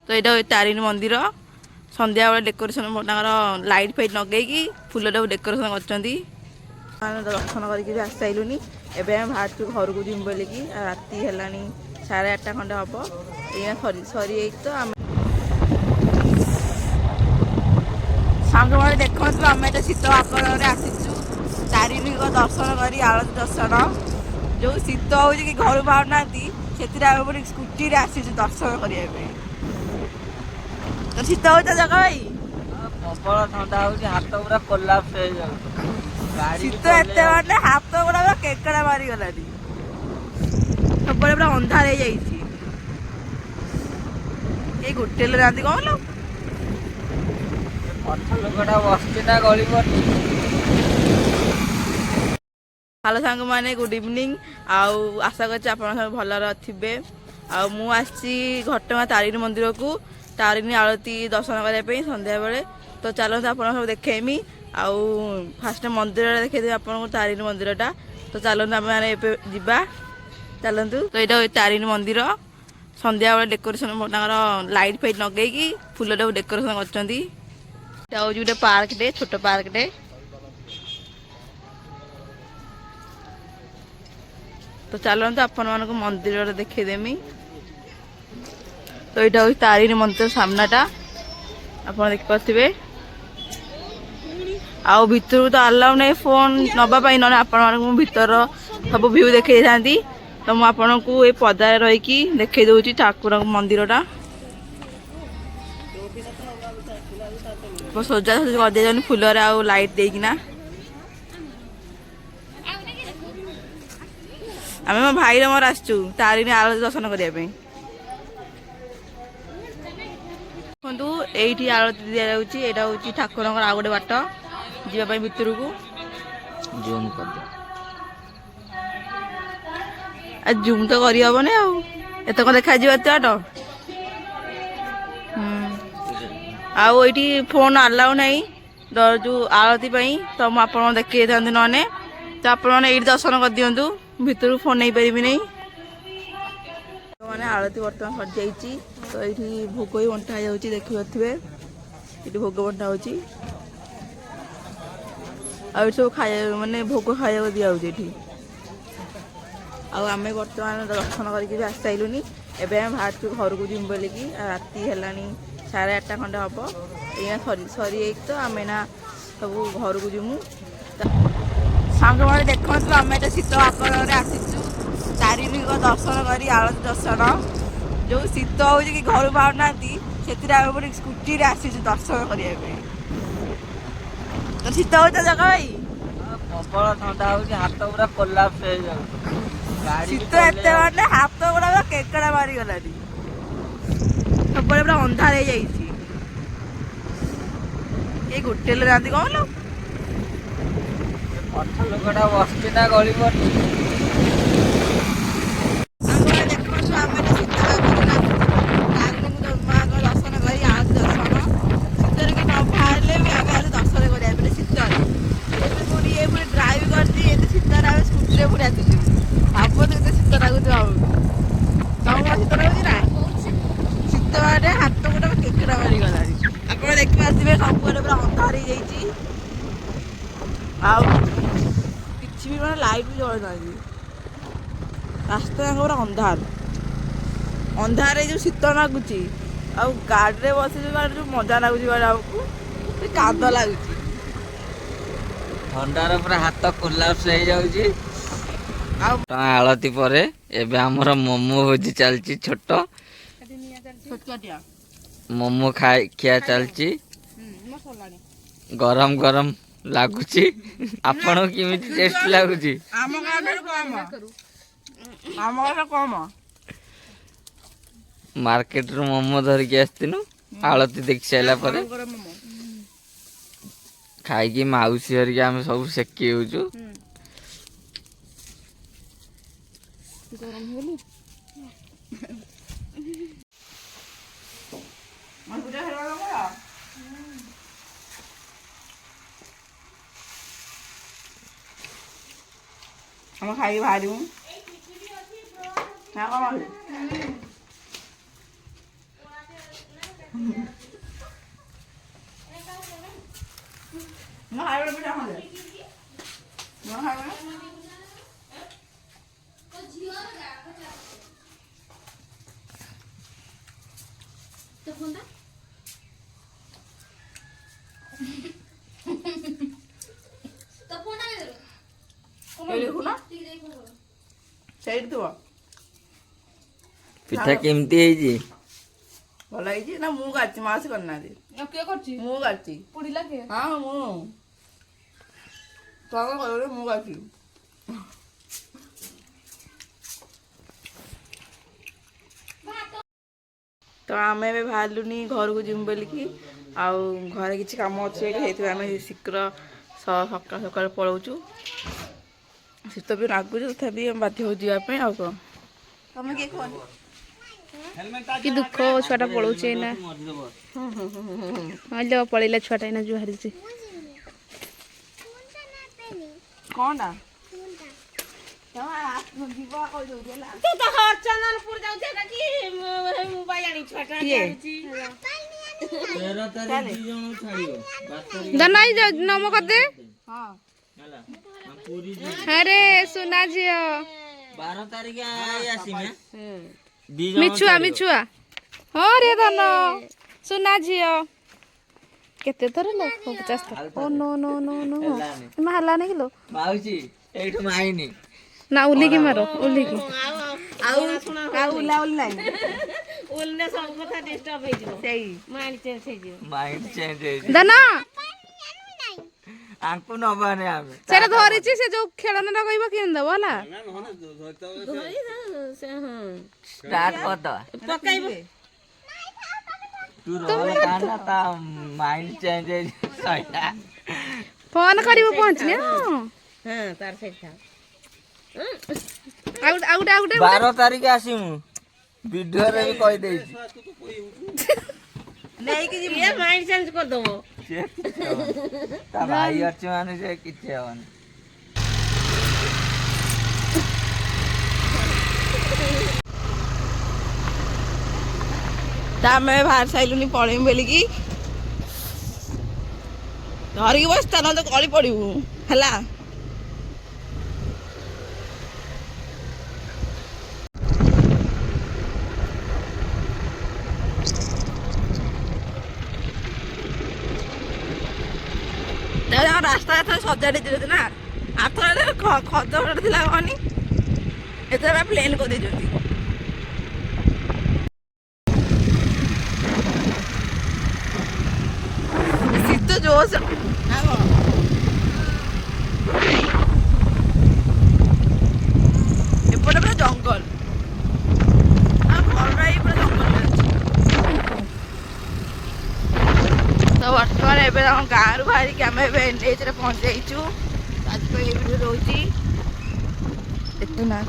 तो यहाँ तारिणी मंदिर संध्या बेले डेकोरेशन लाइट फाइट लगे फुल डेकोरेशन कर दर्शन करके आसी सारूनी एवं बाहर घर को जिम बोलिकी राति है 8:30 खंडे हम ये सरी तो आम सांग मैंने देखु आम तो शीत आकर आसीचु तारिणी दर्शन कर आरती दर्शन जो शीत हो घर बाहर ना से स्कूटी आसीचु दर्शन करने तो शीत हो जगह भाई प्रबल ठंडा हाथ पूरा कोलाप्स हो शीत एत माने हाथ गुड़ा केकड़ा मारी गला सब पूरा अंधार हो होटेल रांधि कौन लो लोकटा बसची ना गली पड़ी। हेलो सांग मैंने गुड इवनिंग आशा कर सब भल थे आसी घटगाँ तारिणी मंदिर को तारिणी आरती दर्शन करने संध्या बेले तो चलते आप सब देखेमी आउ फास्ट मंदिर देखेदेवी आपको तारिणी मंदिरटा तो चलते आम मैंने जा चलतु तो यहाँ तारिणी मंदिर संध्या बेले डेकोरेशन लाइट फाइट लगे फुल डेकोरेशन कर गोटे पार्कटे छोट पार्कटे तो चलते आपण मानक मंदिर देखेदेमी तो यहाँ हूँ तारिणी मंदिर सामनाटा आप देखिपे आउ भितर तो अलाउ नहीं फोन नवापाई ना आपण भीतर सब व्यू देखे था तो मुझे को ये पदार रही देखे दूसरी ठाकुर मंदिरटा सजा सजी कर दिया फुलर आउ लाइट देकिना आम मो भाई मोर आसचु तारिणी आरती दर्शन करने देखु ये आरती दि जाऊँगी यहाँ हूँ ठाकुर आउ गोटे बाट जावाई भितर को जूम कर जूम तो करहबन आत कौन देखा एत बाट आईटी फोन अलाउ नहीं जो आरती तो मुझे देखी था ना तो आपने दर्शन कर दिंतु भितर फोन नहीं पारि नहीं मैंने आरती बर्तमान सर जाइए तो ये भोग ही बंटा हो देखिए ये भोग बंटा हो सब खाया मानने भोग खाया दिया आम बर्तमान दर्शन करके आसी सारूनी एवं बाहर घर को जिम बोलिकी राति है 8:30 खंडे हम ये सरी तो आम सब घर को जिमु सांग मैंने देखु आम तो शीत आकर आसीचु तारिणी दर्शन कर आरती दर्शन जो शीत हो घर बाहर ना से स्कूटी आसीचु दर्शन करने तो शीत हो जगह भाई प्रबल ठंडा हाथ पूरा कोलाप्स हो शीत एत माने हाथ गुड़ा केकड़ा मारी गला सब पूरा अंधार हो होटेल रांधि कौन लो लोकटा बसची ना गली पड़ी हाथ गोटे केकड़ा मारी गला आप देखिए आसवे सब पूरा अंधार हो लाइट भी जल ना रास्ता पूरा अंधार अंधार जो शीत लगुच गाड़ी में बस जो मजा लगुच को काद लगुच ठंडार पूरा हाथ कोलाप्स हो जाऊँगी आलती पर एबे हमर मोमो भोजी चलची छोट मोमो खिया चलची गरम गरम लागुची आपण केमिति टेस्ट लागुची मार्केट रो मोमो धरिकी आस्तिनु आलती देख साइला पर खाई माउसी हरिके आम सब सेकी होचु हम खाई बाहर ସେଇଠି ଥିବ ପିଠା କେମିତି ହେଇଛି? ଭଲ ହେଇଛି ନା ମୁଁ କାଟିଛି ମାଉସୀ କରିନାହାନ୍ତି କିଏ କରୁଛି ମୁଁ କାଟିଛି ପୁଡ଼ିଲା କିଏ ହଁ ମୁଁ ତମ କହିଲେ ମୁଁ କାଟିଛି ତ ଆମେ ଏବେ ବାହାରିଲୁନି ଘରକୁ ଯିବୁ ବୋଲିକି ଆଉ ଘରେ କିଛି କାମ ଅଛି ଏଠି ସେଇଥିପାଇଁ ଆମେ ଶୀଘ୍ର ସକାଳୁ ସକାଳୁ ପଳାଉଛୁ ଶୀତ ବି ଲାଗୁଛି ତଥାପି ଆମେ ବାଧ୍ୟ ହଉ ଯିବା ପାଇଁ ଆଉ କ'ଣ ତମେ କିଏ କୁହନି କି ଦୁଃଖ ଛୁଆଟା ପଳଉଛି ଏଇନା ହଁ ପଳେଇଲା ଛୁଆଟା ଏଇନା ଯୋଉ ହାରିଛି କ'ଣଟା ନମ କରିଦେ ଆରେ ସୁନା ଝିଅ 12 ତାରିଖ ଆସିମେ ମିଛୁଆ ହଁ ରେ ଧନ ସୁନା ଝିଅ କେତେ ଥର ଲୋ 50 ଥର ଓ ନୋ ନୋ ନୋ ନୋ ମା ହେଲାନି କିଲୋ ମାଉସୀ ଏଇଠୁ ମାଇନି ନା ଉଲିକି ମାର ଉଲିକି ଆଉ ଉଲା ଉଲି ନାହିଁ ସେଇ ମାଇଣ୍ଡ ଚେଞ୍ଜ ହେଇଛି ଧନ ଆଙ୍କୁ ନବାନି ଆମେ ସେଟା ଧରିଛି ସେ ଯୋଉ ଖେଳନାଟା କହିବ କେମିତି ଦବ ହେଲା ଷ୍ଟାର୍ଟ କରିଦବା ତୁ ରୋଲ କାଢନା ତା ମାଇଣ୍ଡ ଚେଞ୍ଜ ହେଇଛି ସଇଲା ଫୋନ କରିବୁ ପହଞ୍ଚିଲେ ଆଉ ଗୋଟେ 12 ତାରିଖ ଆସିମୁ ଭିଡିଓରେ ବି କହିଦେଇଛି ନେଇକି ଯିବି ସିଏ କିଛି ହବନି। ତା ଭାଇ ଅଛି ମାନେ ସେ କିଛି ହବନି ତା ଆମେ ବାହାରି ସାରିଲୁନି ପଳେଇମୁ ବୋଲିକି ଧରିକି ବସିଥା ନହେଲେ ତ ଗଳି ପଡ଼ିବୁ ହେଲା ରାସ୍ତା ଏଥର ସଜାଡ଼ି ଦେଇଛନ୍ତି ନା ଆରଥର ଖଦ ଥିଲା କହନି ଏଥର ପ୍ଲେନ୍ କରିଦେଇଛନ୍ତି ଶୀତ ଜୋସ ଏପଟେ ପୁରା ଜଙ୍ଗଲ ଆଉ ଘରଟା ଏଇ ପୁରା ଜଙ୍ଗଲରେ ଅଛି ତ ବର୍ତ୍ତମାନ ଏବେ ଆମ ଗାଁରୁ ବାହାରିକି ଆମେ ଏବେ ଏନ୍ଏଚରେ ପହଞ୍ଚି ଯାଇଛୁ ଆଜି ପାଇଁ ଏଇ ଭିଡ଼ିଓ ରହୁଛି ଏତେ ନା